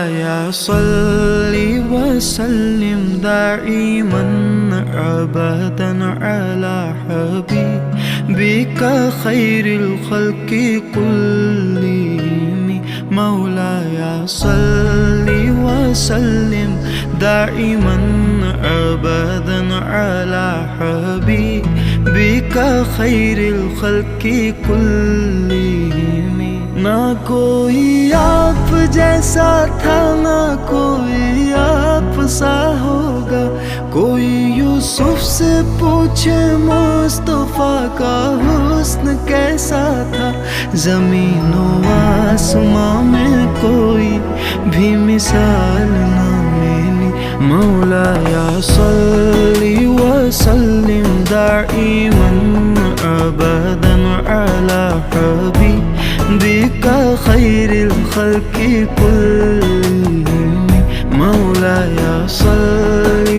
مولاي صل وسلم دائما أبدا على حبيبك خير الخلق كلهم. مولاي صل وسلم دائما أبدا على حبيبك خير الخلق كلهم. ना कोई आप जैसा था, ना कोई आप सा होगा। कोई यूसुफ से पूछे मुस्तफा का हुस्न कैसा था। ज़मीन व आसमां में कोई भी मिसाल ना मिली। मौलाया सल्ली व सल्लिम दाइमन अबदन अला हबीबिका खैरिल खल्क़ि कुल्लिहिम।